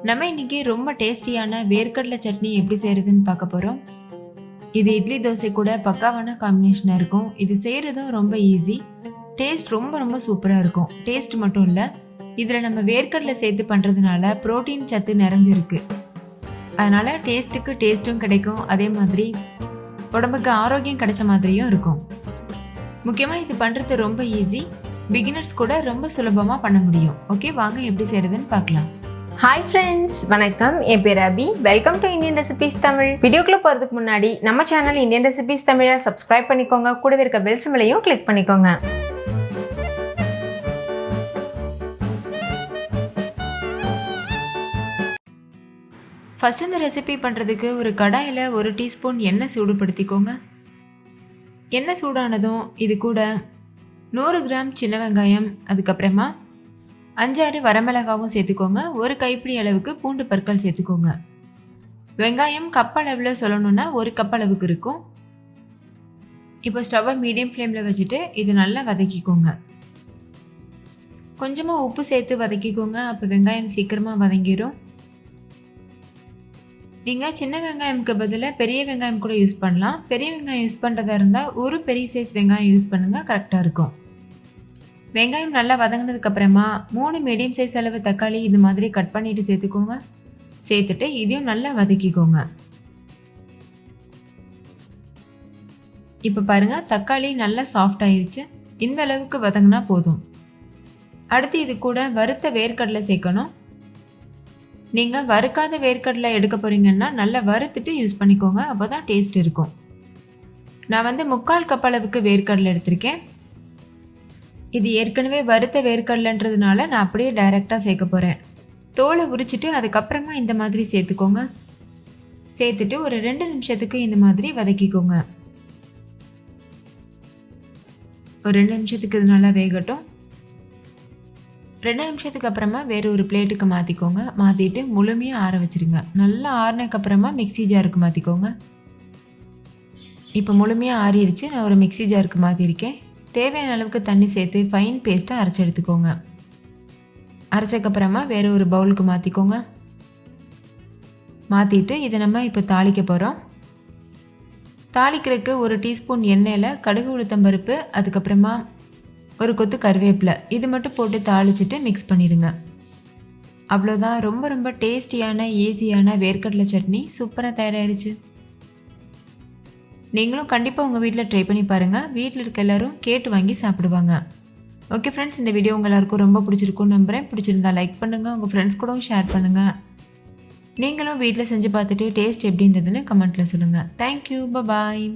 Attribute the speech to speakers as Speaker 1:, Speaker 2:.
Speaker 1: நம்ம இன்னைக்கு ரொம்ப டேஸ்டியான வேர்க்கடலை சட்னி எப்படி செய்யறதுன்னு பார்க்க போறோம். இது இட்லி தோசை கூட பக்காவான காம்பினேஷனா இருக்கும். இது செய்யறதும் ரொம்ப ஈஸி. டேஸ்ட் ரொம்ப ரொம்ப சூப்பரா இருக்கும். டேஸ்ட் மட்டும் இல்ல, இதுல நம்ம வேர்க்கடலை சேர்த்து பண்றதுனால புரோட்டீன் சத்து நிறைஞ்சிருக்கு. அதனால டேஸ்ட்டுக்கு டேஸ்ட்டும் கிடைக்கும், அதே மாதிரி உடம்புக்கு ஆரோக்கியம் கிடைச்ச மாதிரியும் இருக்கும். முக்கியமா இது பண்றது ரொம்ப ஈஸி. பிகினர்ஸ் கூட ரொம்ப சுலபமா பண்ண முடியும். ஓகே, வாங்க எப்படி செய்யறதுன்னு பார்க்கலாம்.
Speaker 2: ஹாய் ஃப்ரெண்ட்ஸ், வணக்கம். என் பேர் Abhi. Welcome to Indian recipes Tamil. வீடியோக்குள்ளே போகிறதுக்கு முன்னாடி நம்ம சேனல் இந்தியன் ரெசிபீஸ் தமிழை சப்ஸ்கிரைப் பண்ணிக்கோங்க. கூடவே இருக்க பெல் சிம்பலையும் கிளிக் பண்ணிக்கோங்க.
Speaker 1: ஃபர்ஸ்ட் இந்த ரெசிபி பண்ணுறதுக்கு ஒரு கடாயில் 1 டீஸ்பூன் எண்ணெய் சூடுபடுத்திக்கோங்க. எண்ணெய் சூடானதும் இது கூட 100 கிராம் சின்ன வெங்காயம், அதுக்கப்புறமா 5-6 வரமிளகாவும் சேர்த்துக்கோங்க. 1 கைப்பிடி அளவுக்கு பூண்டு பற்கள் சேர்த்துக்கோங்க. வெங்காயம் கப் அளவில் சொல்லணும்னா 1 கப் அளவுக்கு இருக்கும். இப்போ ஸ்டவ்வை மீடியம் ஃப்ளேமில் வச்சுட்டு இது நல்லா வதக்கிக்கோங்க. கொஞ்சமாக உப்பு சேர்த்து வதக்கிக்கோங்க, அப்போ வெங்காயம் சீக்கிரமாக வதங்கிடும். நீங்கள் சின்ன வெங்காயம்க்கு பதிலாக பெரிய வெங்காயம் கூட யூஸ் பண்ணலாம். பெரிய வெங்காயம் யூஸ் பண்ணுறதா இருந்தால் ஒரு பெரிய சைஸ் வெங்காயம் யூஸ் பண்ணுங்கள், கரெக்டாக இருக்கும். வெங்காயம் நல்லா வதங்கினதுக்கு அப்புறமா 3 மீடியம் சைஸ் அளவு தக்காளி இது மாதிரி கட் பண்ணிட்டு சேர்த்துக்கோங்க. சேர்த்துட்டு இதையும் நல்லா வதக்கிக்கோங்க. இப்போ பாருங்க, தக்காளி நல்லா சாஃப்ட் ஆயிருச்சு. இந்த அளவுக்கு வதங்கினா போதும். அடுத்து இது கூட வறுத்த வேர்க்கடலை சேர்க்கணும். நீங்கள் வறுக்காத வேர்க்கடலை எடுக்க போறீங்கன்னா நல்லா வறுத்துட்டு யூஸ் பண்ணிக்கோங்க, அப்போதான் டேஸ்ட் இருக்கும். நான் 3/4 கப் அளவுக்கு வேர்க்கடலை எடுத்திருக்கேன். இது ஏற்கனவே வறுத்த வேர்க்கடலைன்றதுனால நான் அப்படியே டைரெக்டாக சேர்க்க போகிறேன். தோலை உரிச்சிட்டு அதுக்கப்புறமா இந்த மாதிரி சேர்த்துக்கோங்க. சேர்த்துட்டு ஒரு 2 நிமிஷத்துக்கு இந்த மாதிரி வதக்கிக்கோங்க. ஒரு 2 நிமிஷத்துக்கு இது நல்லா வேகட்டும். 2 நிமிஷத்துக்கு அப்புறமா வேறு ஒரு பிளேட்டுக்கு மாற்றிக்கோங்க. மாற்றிட்டு முழுமையாக ஆற வச்சுருங்க. நல்லா ஆறினதுக்கப்புறமா மிக்சி ஜாருக்கு மாற்றிக்கோங்க. இப்போ முழுமையாக ஆறிடுச்சு. நான் ஒரு மிக்சி ஜாருக்கு மாற்றிருக்கேன். தேவையான அளவுக்கு தண்ணி சேர்த்து ஃபைன் பேஸ்ட்டாக அரைச்சி எடுத்துக்கோங்க. அரைச்சக்கப்புறமா வேறு ஒரு பவுலுக்கு மாற்றிக்கோங்க. மாற்றிட்டு இதை நம்ம இப்போ தாளிக்க போகிறோம். தாளிக்கிறதுக்கு 1 டீஸ்பூன் எண்ணெயில் கடுகு உளுத்தம்பருப்பு, அதுக்கப்புறமா ஒரு கொத்து கருவேப்பிலை இது மட்டும் போட்டு தாளிச்சிட்டு மிக்ஸ் பண்ணிடுங்க. அவ்வளோதான், ரொம்ப ரொம்ப டேஸ்டியான ஈஸியான வேர்க்கடலை சட்னி சூப்பராக தயாராகிடுச்சு. நீங்களும் கண்டிப்பாக உங்கள் வீட்டில் ட்ரை பண்ணி பாருங்கள். வீட்டில் இருக்க எல்லோரும் கேட்டு வாங்கி சாப்பிடுவாங்க. ஓகே ஃப்ரெண்ட்ஸ், இந்த வீடியோ உங்கள் எல்லாருக்கும் ரொம்ப பிடிச்சிருக்கும்னு நம்புகிறேன். பிடிச்சிருந்தா லைக் பண்ணுங்கள், உங்கள் ஃப்ரெண்ட்ஸ் கூடவும் ஷேர் பண்ணுங்கள். நீங்களும் வீட்டில் செஞ்சு பார்த்துட்டு டேஸ்ட் எப்படி இருந்ததுன்னு கமெண்ட்டில் சொல்லுங்கள். தேங்க்யூ, பாய்.